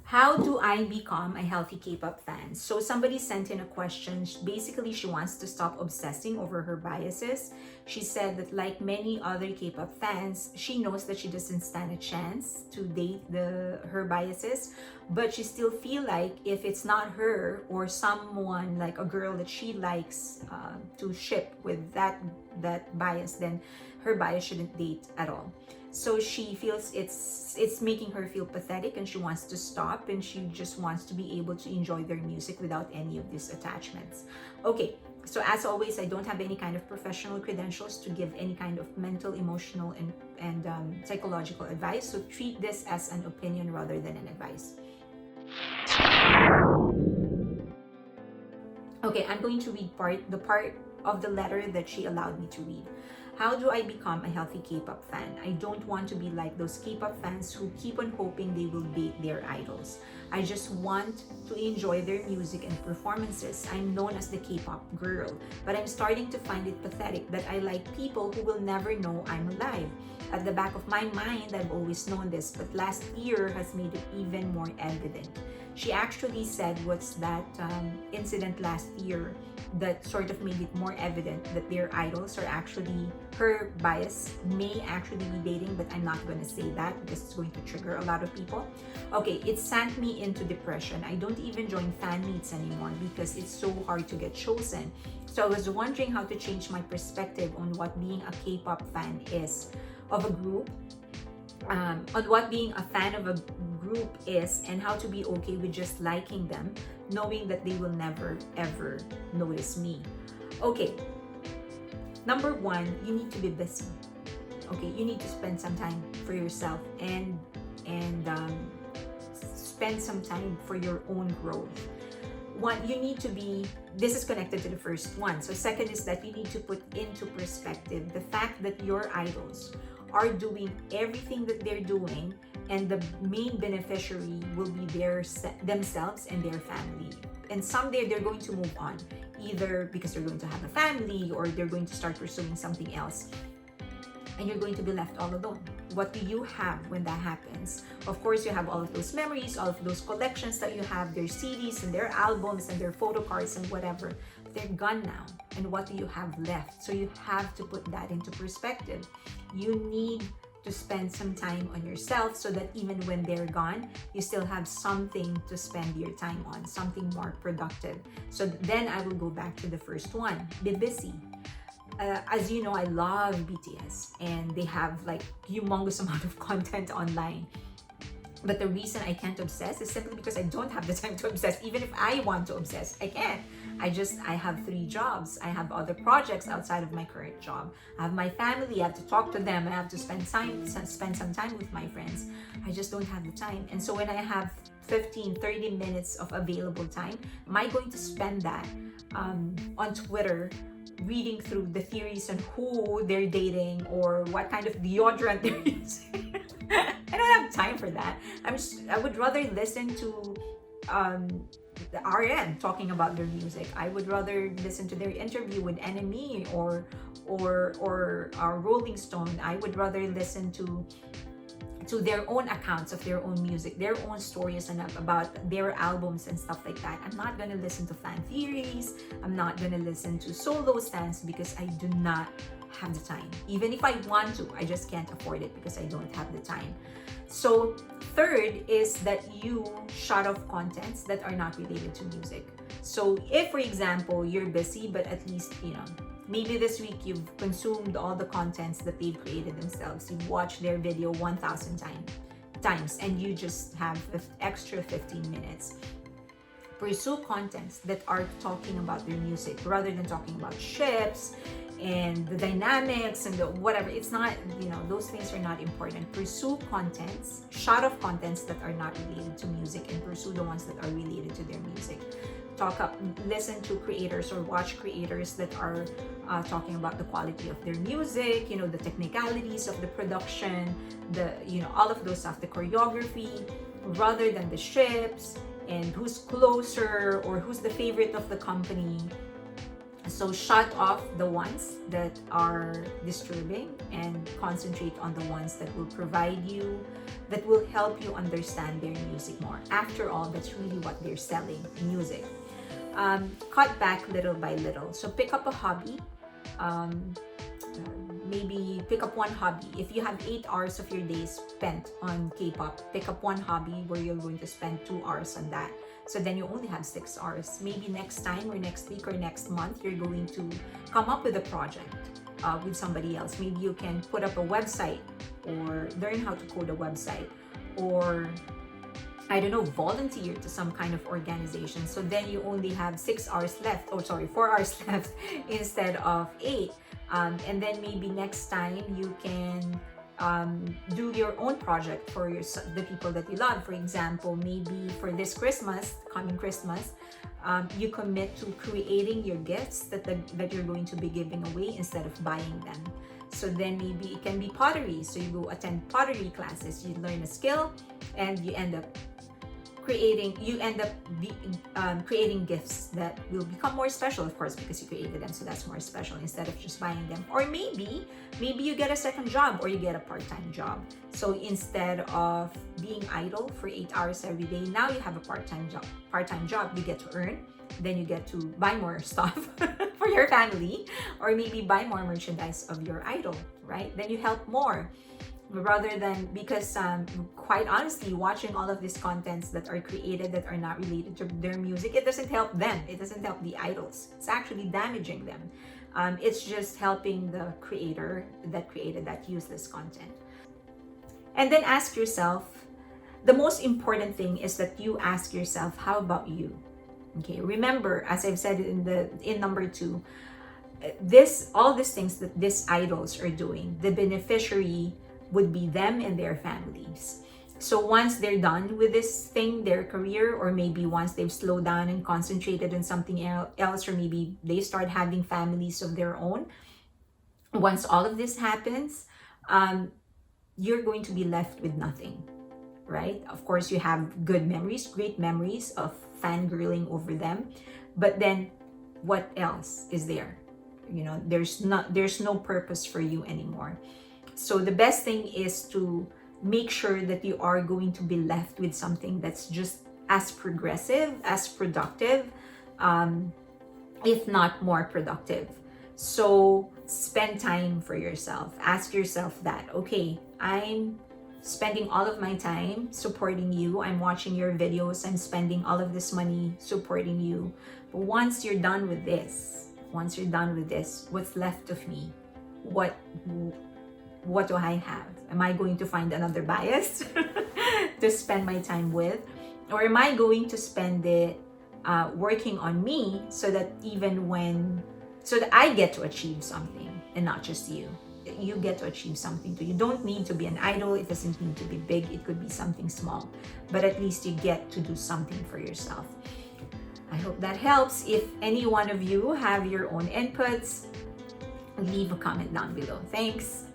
How do I become a healthy K-pop fan? So somebody sent in a question. Basically, she wants to stop obsessing over her biases. She said that like many other K-pop fans, she knows that she doesn't stand a chance to date her biases, but she still feel like if it's not her or someone like a girl that she likes to ship with that bias, then her bias shouldn't date at all. So she feels it's making her feel pathetic, and she wants to stop, and she just wants to be able to enjoy their music without any of these attachments. Okay, so as always, I don't have any kind of professional credentials to give any kind of mental, emotional, and psychological advice. So treat this as an opinion rather than an advice. Okay, I'm going to read the part of the letter that she allowed me to read. How do I become a healthy K-pop fan? I don't want to be like those K-pop fans who keep on hoping they will beat their idols. I just want to enjoy their music and performances. I'm known as the K-pop girl, but I'm starting to find it pathetic that I like people who will never know I'm alive. At the back of my mind, I've always known this, but last year has made it even more evident. She actually said what's that incident last year that sort of made it more evident that their idols are actually her bias, may actually be dating, but I'm not going to say that because it's going to trigger a lot of people. Okay, it sent me into depression. I don't even join fan meets anymore because it's so hard to get chosen. So I was wondering how to change my perspective on what being a K-pop fan is of a group, on what being a fan of a group is, and how to be okay with just liking them, knowing that they will never ever notice me. Okay, number one, you need to be busy. Okay, you need to spend some time for yourself and spend some time for your own growth. One, you need to be, this is connected to the first one. So second is that you need to put into perspective the fact that your idols are doing everything that they're doing, and the main beneficiary will be themselves and their family. And someday they're going to move on, either because they're going to have a family or they're going to start pursuing something else, and you're going to be left all alone. What do you have when that happens? Of course, you have all of those memories, all of those collections that you have, their CDs and their albums and their photo cards and whatever. They're gone now. And what do you have left? So you have to put that into perspective. You need to spend some time on yourself so that even when they're gone, you still have something to spend your time on, something more productive. So then I will go back to the first one, be busy. As you know, I love BTS, and they have like humongous amount of content online. But the reason I can't obsess is simply because I don't have the time to obsess. Even if I want to obsess, I can't. I have 3 jobs. I have other projects outside of my current job. I have my family. I have to talk to them. I have to spend some time with my friends. I just don't have the time. And so when I have 15-30 minutes of available time, am I going to spend that on Twitter reading through the theories on who they're dating or what kind of deodorant they're using? I don't have time for that. I would rather listen to the RM talking about their music. I would rather listen to their interview with Enemy or Rolling Stone. I would rather listen to their own accounts of their own music, their own stories and about their albums and stuff like that. I'm not gonna listen to fan theories. I'm not gonna listen to solo stands because I do not have the time. Even if I want to, I just can't afford it because I don't have the time. So third is that you shut off contents that are not related to music. So if, for example, you're busy, but at least, maybe this week you've consumed all the contents that they've created themselves. You've watched their video 1,000 times and you just have the extra 15 minutes. Pursue contents that are talking about their music rather than talking about ships and the dynamics and the whatever. It's not, those things are not important. Pursue contents, shut off contents that are not related to music, and pursue the ones that are related to their music. Listen to creators or watch creators that are talking about the quality of their music, the technicalities of the production, all of those stuff, the choreography, rather than the ships and who's closer or who's the favorite of the company. So shut off the ones that are disturbing and concentrate on the ones that will provide you, that will help you understand their music more. After all, that's really what they're selling, music. Cut back little by little. So pick up a hobby. Maybe pick up one hobby. If you have 8 hours of your day spent on K-pop, pick up one hobby where you're going to spend 2 hours on that. So then you only have 6 hours. Maybe next time or next week or next month, you're going to come up with a project with somebody else. Maybe you can put up a website or learn how to code a website, or I don't know, volunteer to some kind of organization. So then you only have 6 hours left, 4 hours left instead of 8. And then maybe next time you can do your own project for the people that you love. For example, maybe for this coming Christmas, you commit to creating your gifts that you're going to be giving away instead of buying them. So then maybe it can be pottery. So you go attend pottery classes, you learn a skill, and you end up creating gifts that will become more special, of course, because you created them, so that's more special instead of just buying them. Or maybe you get a second job, or you get a part-time job. So instead of being idle for 8 hours every day, now you have a part-time job. You get to earn, then you get to buy more stuff for your family, or maybe buy more merchandise of your idol, right? Then you help more. Rather than, because quite honestly, watching all of these contents that are created that are not related to their music, it doesn't help them. It doesn't help the idols. It's actually damaging them. It's just helping the creator that created that useless content. And then ask yourself, the most important thing is that you ask yourself, how about you? Okay, remember, as I've said in number 2, all these things that these idols are doing, the beneficiary would be them and their families. So once they're done with this thing, their career, or maybe once they've slowed down and concentrated on something else, or maybe they start having families of their own, once all of this happens, you're going to be left with nothing, right? Of course, you have good memories, great memories of fangirling over them, but then what else is there? You know, there's no purpose for you anymore. So the best thing is to make sure that you are going to be left with something that's just as progressive, as productive, if not more productive. So spend time for yourself. Ask yourself that, okay, I'm spending all of my time supporting you. I'm watching your videos. I'm spending all of this money supporting you. But once you're done with this, what's left of me? What do I have? Am I going to find another bias to spend my time with? Or am I going to spend it working on me so that I get to achieve something, and not just you? You get to achieve something too. You don't need to be an idol. It doesn't need to be big. It could be something small, but at least you get to do something for yourself. I hope that helps. If any one of you have your own inputs, leave a comment down below. Thanks.